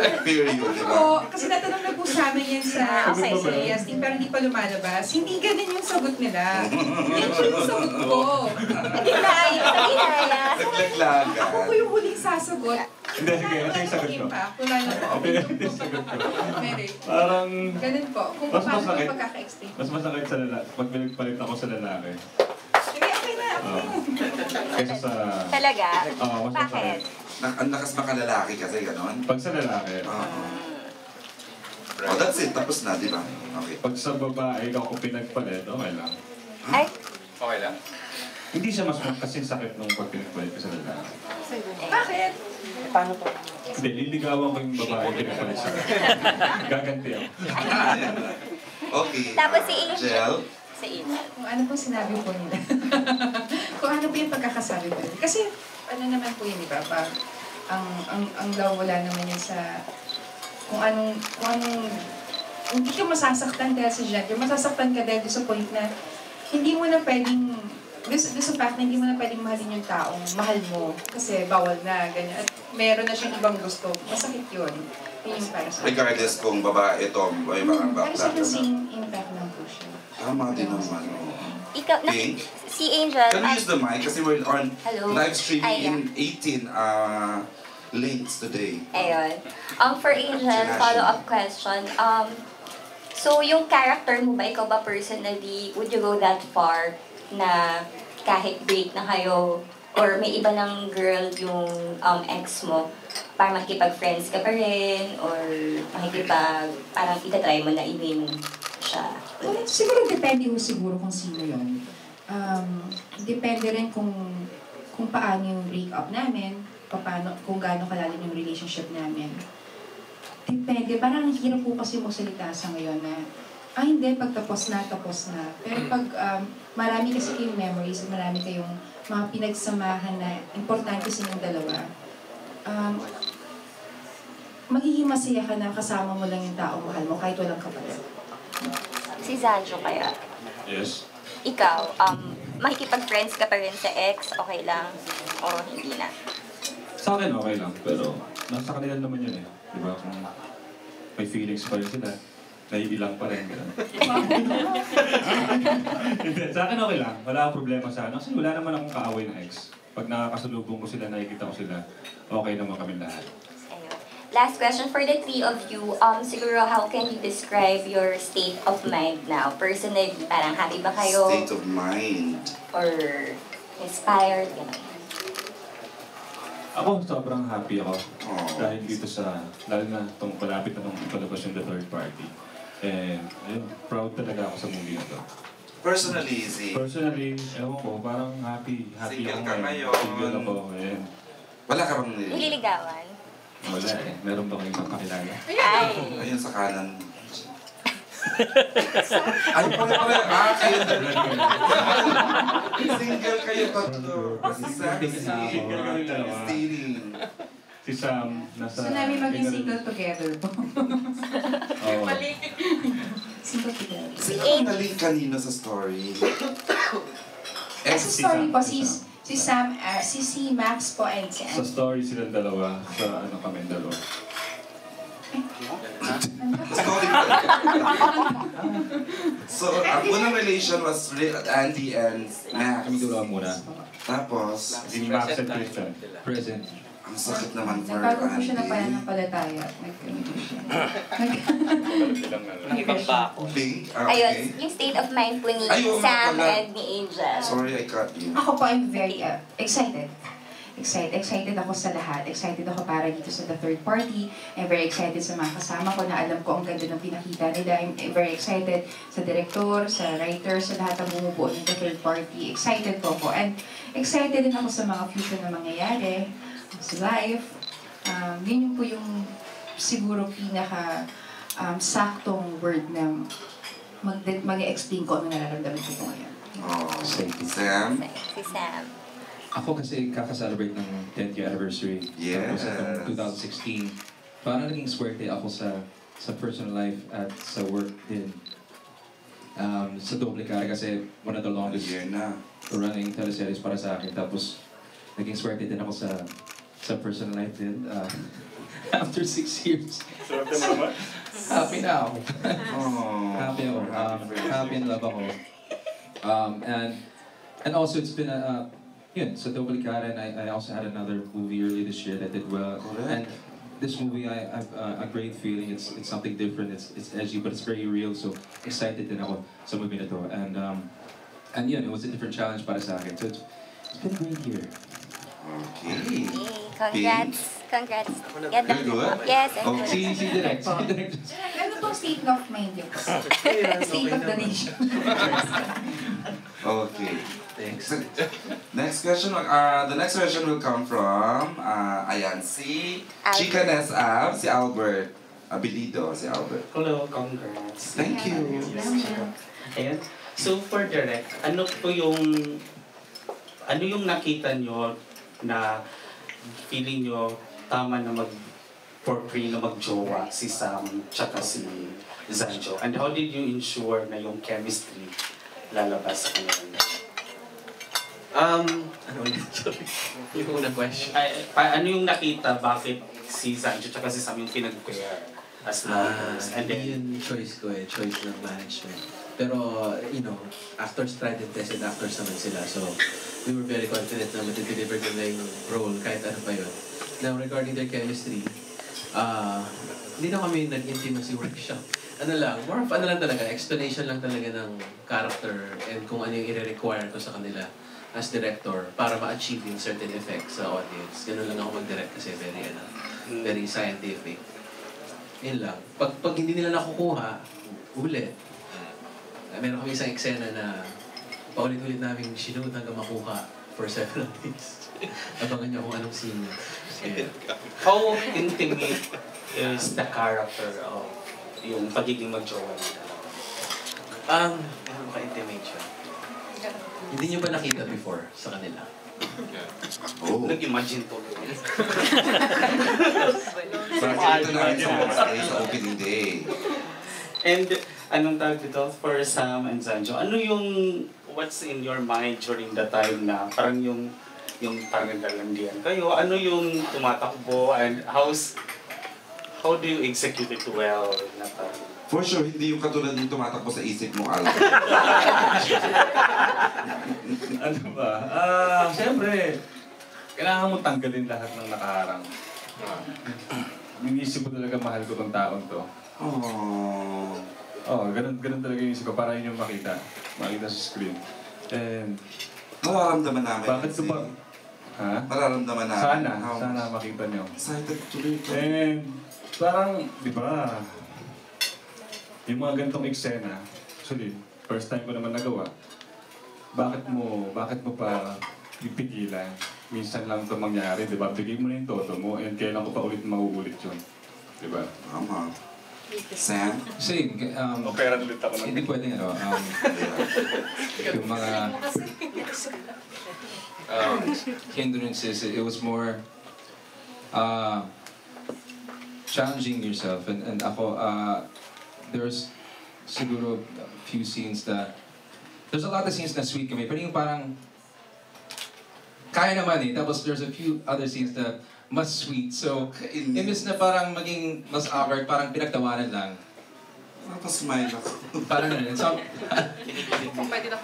Period, di ba? Oo, kasi natanong na po sa amin yan sa testing, pero hindi pa lumalabas. Hindi ganun yung sagot nila. Hindi yung sagot ko. Ginaya. Naglaglagan. Ako po yung huling sasagot. Hindi, sige. Ito yung sagot ko. Wala na po. Ito yung sagot ko. Meron. Parang... Ganun po. Kung Mas paano masakit. ko pagkaka-explain. Mas masakit sa lalaki. Pag pinagpalit ako sa lalaki. Sige, okay na. Kaysa sa... Talaga? Oo, mas Bakit? masakit. Ang lakas makalalaki kasi, gano'n? Pag sa lalaki. Oo. Oh, that's it. Tapos na, di ba? Okay. Pag sa babae, ikaw kung pinagpalit, okay lang. Ay, Okay lang? Hindi siya mas kasing sakit nung pag pinagpalit ka sa lalaki. Bakit? Hindi, liligawan ko yung babae pinagpalit sa akin. Gaganti ako. Okay. Tapos si Angel. Angel. Sa Angel. Kung ano po sinabi po nila. Kung ano po yung pagkakasabi po nila. Kasi ano naman po yun, di ba? Ang law wala naman yun sa kung anong hindi ka masasaktan dahil sa gender, masasaktan ka dahil sa point na hindi mo na pwedeng sa fact na hindi mo na pwedeng mahalin yung taong mahal mo kasi bawal na, ganyan. At meron na siyang ibang gusto. Masakit yun. Yun yung para sa akin. Regardless kung babae, tomboy, mga Pero sa bakla. kasing impact lang po siya. Tama din naman. Ikaw, Pink? si Angel. Can we use the mic? Kasi we're on Hello. live streaming Ay, yeah. in 18 links today. Ayun. For Angel, follow-up question. So, yung character mo ba, ikaw ba personally, would you go that far na kahit break na kayo or may iba ng girl yung ex mo, para makikipag-friends ka pa rin or parang itatry mo na i-win siya? Well, siguro depende mo siguro kung sino yun. Depende rin kung paano yung break-up namin, kung gaano kalalim yung relationship namin. Depende. Parang ang hirap po kasi magsalita sa ngayon na, hindi, pag tapos na. Pero pag marami kasi kayong memories, marami kayong mga pinagsamahan na importante sa inyong dalawa, magiging masaya ka na kasama mo lang yung taong mahal mo kahit walang kapalit. Si Zanjo kaya? Yes. Ikaw, makikipag-friends ka pa rin sa ex, okay lang? O hindi na? Sa akin, okay lang. Pero nasa kanila naman yun eh. Diba? Kung may feelings pa rin sila, naiilang pa rin. Hindi, sa akin okay lang. Wala akong problema sa akin. Kasi wala naman akong kaaway ng ex. Pag nakakasalubong ko sila, nakikita ko sila, okay naman kami lahat. Ayun. Last question for the three of you. Siguro, how can you describe your state of mind now? Personally, parang happy ba kayo? State of mind. Or inspired? Gano'n. Ako, sobrang happy ako. Oh. Dahil dito sa, lalo na itong palapit na itong palabas yung The Third Party. And, ayun, proud talaga ako sa movie na to. Personally, Z. Personally, ewan ko, parang happy Single ako ka ngayon. Single ako, and Wala ka bang Nililigawan? wala eh. Meron ba kayong magpakilala? Ay! Ayun sa kanan. Ay, pare-pare. Kayo single kayo tatlo. Si Sam, si Steenie. Si Sam, nasa... So namin maging single together po. Oo. Single together. Sino ang naling kanina sa story? Sa story po, si Sam, si Max po and si Sa Anne. story silang dalawa, sa ano kami dalawa. Story So, ang unang relation was Andy and Max. Kami dalawa muna. Tapos, Si Max and Christian. Present. ang sakit naman for Nagbago po siya ng Andy. pananampalataya. Ibang ba ako? Pink? Ayun, Okay. yung state of mind po ni Ay, oo nga Sam pala. and ni Angel. Sorry, I cut you. Ako po, I'm very excited. Excited ako sa lahat. Excited ako para dito sa The Third Party. I'm very excited sa mga kasama ko na alam ko ang ganda ng pinakita nila. I'm very excited sa director, sa writer, sa lahat ng bumubuo ng The Third Party. Excited po ako. And excited din ako sa mga future na mangyayari sa life. Yun po yung siguro pinaka saktong word na mag-explain ko ano nararamdaman ko po ngayon. Oh, Sam? Si Sam. Ako kasi kakaselebrate ng 10th year anniversary. Yes. Tapos itong 2016. Parang naging swerte ako sa personal life at sa work din. Sa Doble Cara kasi one of the longest Year na. running teleseries para sa akin. Tapos naging swerte din ako sa personal life din. after 6 years. Swerte mo naman. Happy na ako. Oh, Happy ako. Happy in love ako. And also it's been yun, sa Double Cara, and I also had another movie earlier this year that did well. Correct. And this movie, I have a great feeling. It's something different. It's edgy, but it's very real. So excited din ako sa movie na to. And yun, it was a different challenge para sa akin. So it's been a great year. Okay. Congrats. Congrats. Get You're good? Yes, I'm Oh, good. Si Direk. Ano pong state of mind yun? State of the nation. Okay. Thanks. Next question. The next question will come from ayan, si Chicanes Ab, si Albert Abilido, si Albert. Hello, congrats. Thank you. Ayan. So for direct, ano yung nakita nyo na feeling nyo tama na mag-portray na mag-jowa si Sam tsaka si Zanjo? And how did you ensure na yung chemistry lalabas sa kanila? Ano ulit? Sorry. Yung unang question. Ano yung nakita bakit si Zanjo tsaka si Sam yung pinag-pair as lovers? And then, Yun choice ko choice ng management. Pero, actors tried and tested actors naman sila. So, we were very confident na matideliver nila yung role kahit ano pa yun. Now, regarding their chemistry, hindi na kami nag-intimacy workshop. More of talaga, explanation lang talaga ng character and kung ano yung i-require ko sa kanila as director para ma-achieve yung certain effects sa audience. Ganun lang ako mag-direct kasi very scientific. Yun lang. Pag hindi nila nakukuha, ulit. Meron kami isang eksena na paulit-ulit namin sinuot hanggang makuha for several days. Abangan niyo kung anong scene. Yeah. how intimate is the character of yung pagiging mag-jowa nila? Ano ka-intimate siya? Hindi niyo ba nakita before sa kanila? Oh. Nag-imagine to. Parang ito na sa opening day. And anong tawag dito for Sam and Zanjo? Ano yung what's in your mind during the time na parang yung parang naglalandian kayo? Ano yung tumatakbo and how do you execute it well na parang? For sure, hindi yung katulad yung tumatakbo sa isip mo, Albert. Ano ba? Siyempre, kailangan mo tanggalin lahat ng nakaharang. Inisip ko talaga mahal ko tong taong to. Oh. Ganun talaga yung isip ko para yun yung makita sa screen. And Nararamdaman namin. bakit ko kasi. ba? Ha? Nararamdaman namin. Sana makita nyo. Excited tuloy ko. And parang, di ba, yung mga ganitong eksena, actually, first time ko naman nagawa, bakit mo pa ipigilan? Minsan lang ito mangyari, di ba? Bigay mo na yung todo mo, and kailan ko pa ulit mauulit yun. Di ba? Tama. Sam? Same. Opera ulit ako ng Hindi pwedeng yung mga hindrances, it was more challenging yourself. And ako, there's siguro a few scenes that, there's a lot of scenes na sweet kami, pero yung parang, kaya naman tapos there's a few other scenes that mas sweet. So, imbes na parang maging mas awkward, parang pinagtawanan lang. Napasmile ako. Parang ganun. So, Kung pwede na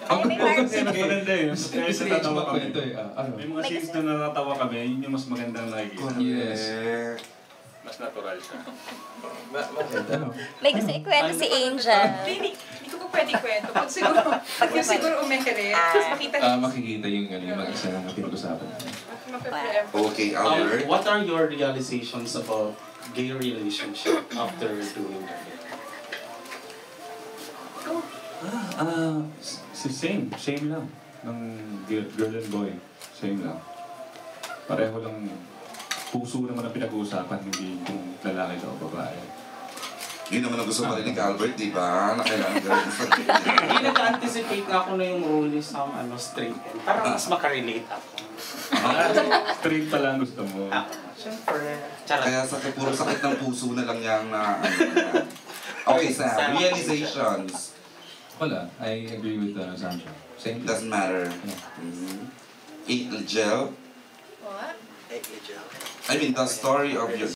May marks. Mas maganda yun. Mas natatawa kami. Ano? May mga scenes na natatawa kami, yun yung mas magandang nakikita. Yes. Mas natural siya. Ano? May gusto ikwento si Angel. Hindi ko po pwede kwento. Pag siguro umekere, tapos makita niyo. Makikita yung mag-isa na pinag-usapan. Okay, Albert. What are your realizations about gay relationship after doing that? Same lang. Ng girl and boy. Same lang. Pareho lang. Puso naman ang pinag-uusapan, hindi kung lalaki o babae. Yun naman ang gusto marinig, Albert, di ba? Na kailangan gawin sa Hindi nag-anticipate na ako na yung role ni Sam straight. Parang mas makarelate ako. Straight pa lang gusto mo. Siyempre. Charot. Kaya puro sakit ng puso na lang yung na... Okay, Sam. Realizations. Wala. I agree with Sandra. Same. Doesn't matter. Yeah. Angel. What? I mean, the story of your